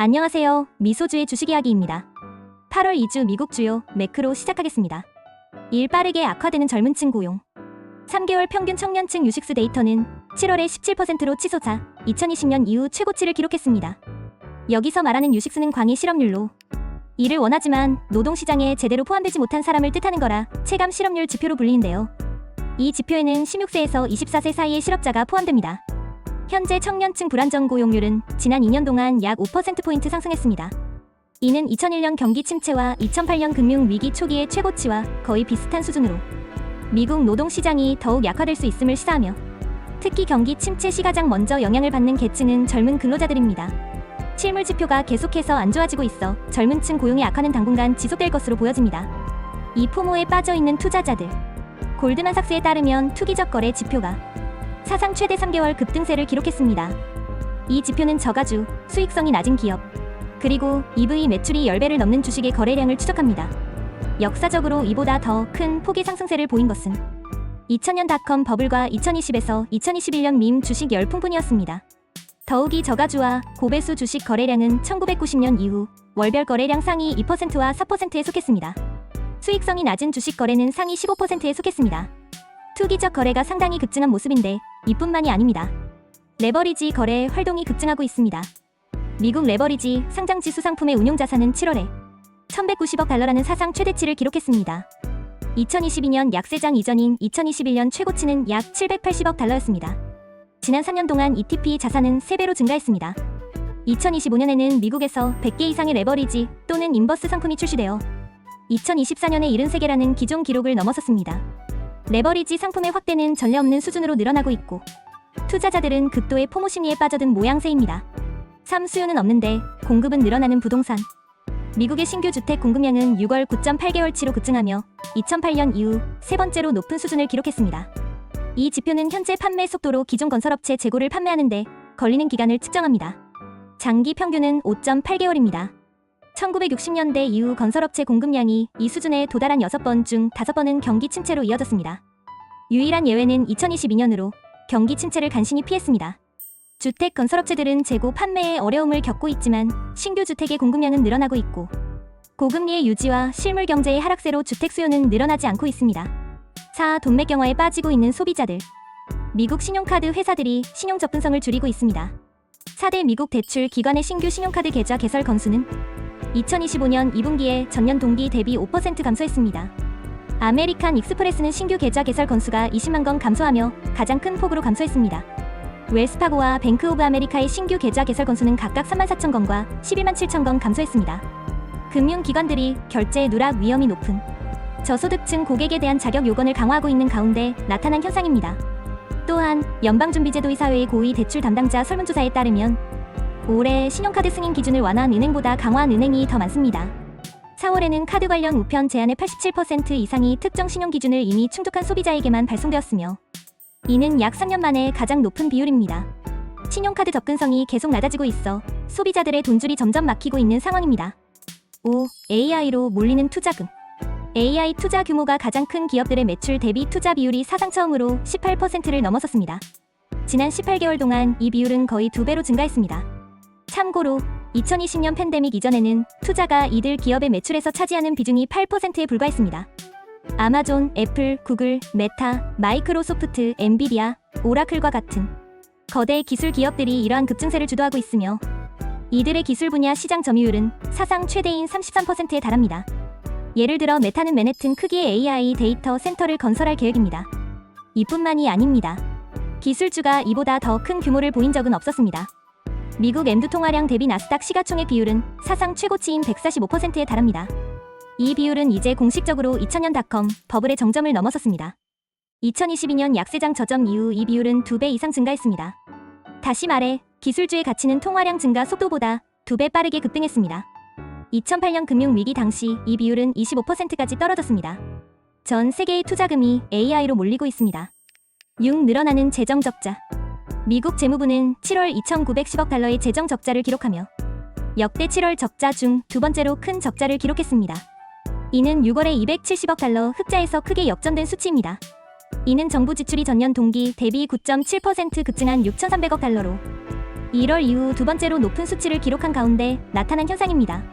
안녕하세요. 미소주의 주식 이야기입니다. 8월 2주 미국 주요 매크로 시작하겠습니다. 일 빠르게 악화되는 젊은층 고용. 3개월 평균 청년층 유식수 데이터는 7월에 17%로 치솟아 2020년 이후 최고치를 기록했습니다. 여기서 말하는 유식수는 광의 실업률로 이를 원하지만 노동시장에 제대로 포함되지 못한 사람을 뜻하는 거라 체감 실업률 지표로 불리는데요. 이 지표에는 16세에서 24세 사이의 실업자가 포함됩니다. 현재 청년층 불안정 고용률은 지난 2년 동안 약 5%포인트 상승했습니다. 이는 2001년 경기 침체와 2008년 금융위기 초기의 최고치와 거의 비슷한 수준으로 미국 노동시장이 더욱 약화될 수 있음을 시사하며 특히 경기 침체 시 가장 먼저 영향을 받는 계층은 젊은 근로자들입니다. 실물 지표가 계속해서 안 좋아지고 있어 젊은 층 고용의 악화는 당분간 지속될 것으로 보여집니다. 이 포모에 빠져있는 투자자들. 골드만삭스에 따르면 투기적 거래 지표가 사상 최대 3개월 급등세를 기록했습니다. 이 지표는 저가주, 수익성이 낮은 기업, 그리고 EV 매출이 10배를 넘는 주식의 거래량을 추적합니다. 역사적으로 이보다 더 큰 폭의 상승세를 보인 것은 2000년 닷컴 버블과 2020에서 2021년 밈 주식 열풍뿐이었습니다. 더욱이 저가주와 고배수 주식 거래량은 1990년 이후 월별 거래량 상위 2%와 4%에 속했습니다. 수익성이 낮은 주식 거래는 상위 15%에 속했습니다. 투기적 거래가 상당히 급증한 모습인데 이뿐만이 아닙니다. 레버리지 거래 활동이 급증하고 있습니다. 미국 레버리지 상장지수 상품의 운용자산은 7월에 1190억 달러라는 사상 최대치를 기록했습니다. 2022년 약세장 이전인 2021년 최고치는 약 780억 달러였습니다. 지난 3년 동안 ETP 자산은 3배로 증가했습니다. 2025년에는 미국에서 100개 이상의 레버리지 또는 인버스 상품이 출시되어 2024년에 73개라는 기존 기록을 넘어섰습니다. 레버리지 상품의 확대는 전례 없는 수준으로 늘어나고 있고 투자자들은 극도의 포모 심리에 빠져든 모양새입니다. 3. 수요는 없는데 공급은 늘어나는 부동산. 미국의 신규 주택 공급량은 6월 9.8개월치로 급증하며 2008년 이후 세 번째로 높은 수준을 기록했습니다. 이 지표는 현재 판매 속도로 기존 건설업체 재고를 판매하는데 걸리는 기간을 측정합니다. 장기 평균은 5.8개월입니다. 1960년대 이후 건설업체 공급량이 이 수준에 도달한 6번 중 5번은 경기 침체로 이어졌습니다. 유일한 예외는 2022년으로 경기 침체를 간신히 피했습니다. 주택 건설업체들은 재고 판매에 어려움을 겪고 있지만 신규 주택의 공급량은 늘어나고 있고 고금리의 유지와 실물 경제의 하락세로 주택 수요는 늘어나지 않고 있습니다. 4. 돈맥 경화에 빠지고 있는 소비자들. 미국 신용카드 회사들이 신용 접근성을 줄이고 있습니다. 4대 미국 대출 기관의 신규 신용카드 계좌 개설 건수는 2025년 2분기에 전년 동기 대비 5% 감소했습니다. 아메리칸 익스프레스는 신규 계좌 개설 건수가 20만 건 감소하며 가장 큰 폭으로 감소했습니다. 웰스파고와 뱅크 오브 아메리카의 신규 계좌 개설 건수는 각각 3만 4천 건과 11만 7천 건 감소했습니다. 금융기관들이 결제 누락 위험이 높은 저소득층 고객에 대한 자격 요건을 강화하고 있는 가운데 나타난 현상입니다. 또한 연방준비제도이사회의 고위 대출 담당자 설문조사에 따르면 올해 신용카드 승인 기준을 완화한 은행보다 강화한 은행이 더 많습니다. 4월에는 카드 관련 우편 제한의 87% 이상이 특정 신용 기준을 이미 충족한 소비자에게만 발송되었으며 이는 약 3년 만에 가장 높은 비율입니다. 신용카드 접근성이 계속 낮아지고 있어 소비자들의 돈줄이 점점 막히고 있는 상황입니다. 5. AI로 몰리는 투자금. AI 투자 규모가 가장 큰 기업들의 매출 대비 투자 비율이 사상 처음으로 18%를 넘어섰습니다. 지난 18개월 동안 이 비율은 거의 2배로 증가했습니다. 참고로 2020년 팬데믹 이전에는 투자가 이들 기업의 매출에서 차지하는 비중이 8%에 불과했습니다. 아마존, 애플, 구글, 메타, 마이크로소프트, 엔비디아, 오라클과 같은 거대 기술 기업들이 이러한 급증세를 주도하고 있으며 이들의 기술 분야 시장 점유율은 사상 최대인 33%에 달합니다. 예를 들어 메타는 맨해튼 크기의 AI 데이터 센터를 건설할 계획입니다. 이뿐만이 아닙니다. 기술주가 이보다 더 큰 규모를 보인 적은 없었습니다. 미국 M2 통화량 대비 나스닥 시가총액 비율은 사상 최고치인 145%에 달합니다. 이 비율은 이제 공식적으로 2000년 닷컴 버블의 정점을 넘어섰습니다. 2022년 약세장 저점 이후 이 비율은 2배 이상 증가했습니다. 다시 말해 기술주의 가치는 통화량 증가 속도보다 2배 빠르게 급등했습니다. 2008년 금융위기 당시 이 비율은 25%까지 떨어졌습니다. 전 세계의 투자금이 AI로 몰리고 있습니다. 6. 늘어나는 재정 적자. 미국 재무부는 7월 2,910억 달러의 재정 적자를 기록하며 역대 7월 적자 중 두 번째로 큰 적자를 기록했습니다. 이는 6월에 270억 달러 흑자에서 크게 역전된 수치입니다. 이는 정부 지출이 전년 동기 대비 9.7% 급증한 6,300억 달러로 1월 이후 두 번째로 높은 수치를 기록한 가운데 나타난 현상입니다.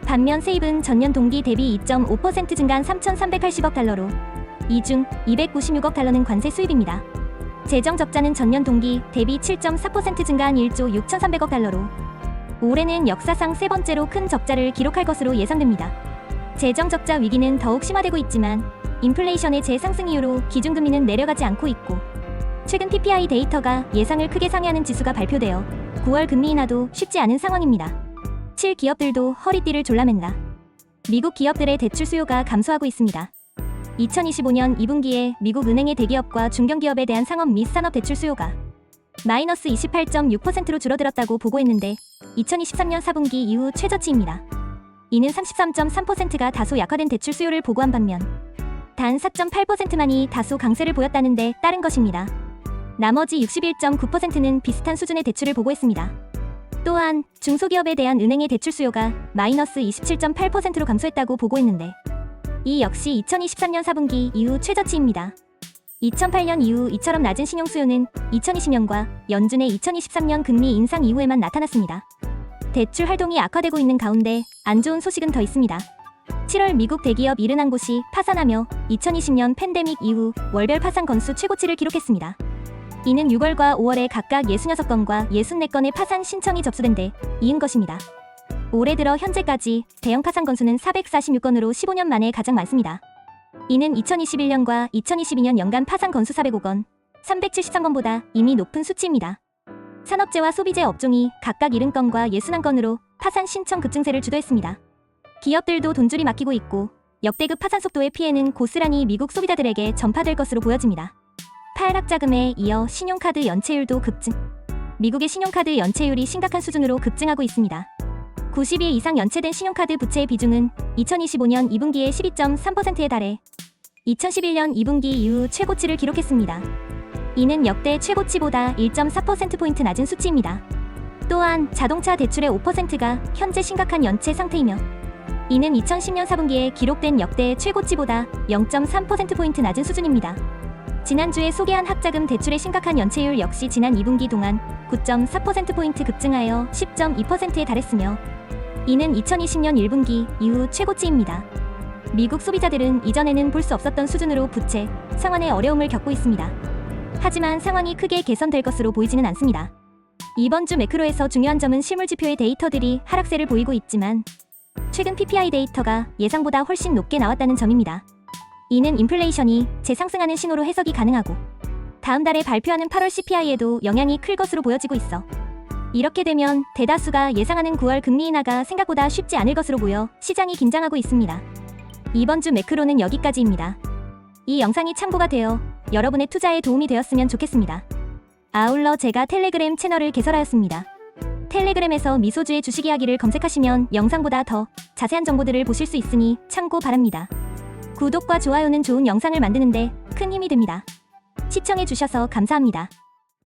반면 세입은 전년 동기 대비 2.5% 증가한 3,380억 달러로 이 중 296억 달러는 관세 수입입니다. 재정 적자는 전년 동기 대비 7.4% 증가한 1조 6,300억 달러로 올해는 역사상 세 번째로 큰 적자를 기록할 것으로 예상됩니다. 재정 적자 위기는 더욱 심화되고 있지만 인플레이션의 재상승 이후로 기준금리는 내려가지 않고 있고 최근 PPI 데이터가 예상을 크게 상회하는 지수가 발표되어 9월 금리 인하도 쉽지 않은 상황입니다. 7기업들도 허리띠를 졸라맨다. 미국 기업들의 대출 수요가 감소하고 있습니다. 2025년 2분기에 미국 은행의 대기업과 중견기업에 대한 상업 및 산업 대출 수요가 마이너스 28.6%로 줄어들었다고 보고했는데 2023년 4분기 이후 최저치입니다. 이는 33.3%가 다소 약화된 대출 수요를 보고한 반면 단 4.8%만이 다소 강세를 보였다는 데 따른 것입니다. 나머지 61.9%는 비슷한 수준의 대출을 보고했습니다. 또한 중소기업에 대한 은행의 대출 수요가 마이너스 27.8%로 감소했다고 보고했는데 이 역시 2023년 4분기 이후 최저치입니다. 2008년 이후 이처럼 낮은 신용 수요는 2020년과 연준의 2023년 금리 인상 이후에만 나타났습니다. 대출 활동이 악화되고 있는 가운데 안 좋은 소식은 더 있습니다. 7월 미국 대기업 71곳이 파산하며 2020년 팬데믹 이후 월별 파산 건수 최고치를 기록했습니다. 이는 6월과 5월에 각각 66건과 64건의 파산 신청이 접수된 데 이은 것입니다. 올해 들어 현재까지 대형 파산 건수는 446건으로 15년 만에 가장 많습니다. 이는 2021년과 2022년 연간 파산 건수 405건, 373건보다 이미 높은 수치입니다. 산업재와 소비재 업종이 각각 70건과 61건으로 파산 신청 급증세를 주도했습니다. 기업들도 돈줄이 막히고 있고 역대급 파산 속도의 피해는 고스란히 미국 소비자들에게 전파될 것으로 보여집니다. 파열학자금에 이어 신용카드 연체율도 급증. 미국의 신용카드 연체율이 심각한 수준으로 급증하고 있습니다. 90일 이상 연체된 신용카드 부채의 비중은 2025년 2분기에 12.3%에 달해 2011년 2분기 이후 최고치를 기록했습니다. 이는 역대 최고치보다 1.4%포인트 낮은 수치입니다. 또한 자동차 대출의 5%가 현재 심각한 연체 상태이며 이는 2010년 4분기에 기록된 역대 최고치보다 0.3%포인트 낮은 수준입니다. 지난주에 소개한 학자금 대출의 심각한 연체율 역시 지난 2분기 동안 9.4%포인트 급증하여 10.2%에 달했으며 이는 2020년 1분기 이후 최고치입니다. 미국 소비자들은 이전에는 볼 수 없었던 수준으로 부채, 상환의 어려움을 겪고 있습니다. 하지만 상황이 크게 개선될 것으로 보이지는 않습니다. 이번 주 매크로에서 중요한 점은 실물지표의 데이터들이 하락세를 보이고 있지만 최근 PPI 데이터가 예상보다 훨씬 높게 나왔다는 점입니다. 이는 인플레이션이 재상승하는 신호로 해석이 가능하고 다음 달에 발표하는 8월 CPI에도 영향이 클 것으로 보여지고 있어 이렇게 되면 대다수가 예상하는 9월 금리 인하가 생각보다 쉽지 않을 것으로 보여 시장이 긴장하고 있습니다. 이번 주 매크로는 여기까지입니다. 이 영상이 참고가 되어 여러분의 투자에 도움이 되었으면 좋겠습니다. 아울러 제가 텔레그램 채널을 개설하였습니다. 텔레그램에서 미소주의 주식 이야기를 검색하시면 영상보다 더 자세한 정보들을 보실 수 있으니 참고 바랍니다. 구독과 좋아요는 좋은 영상을 만드는데 큰 힘이 됩니다. 시청해주셔서 감사합니다.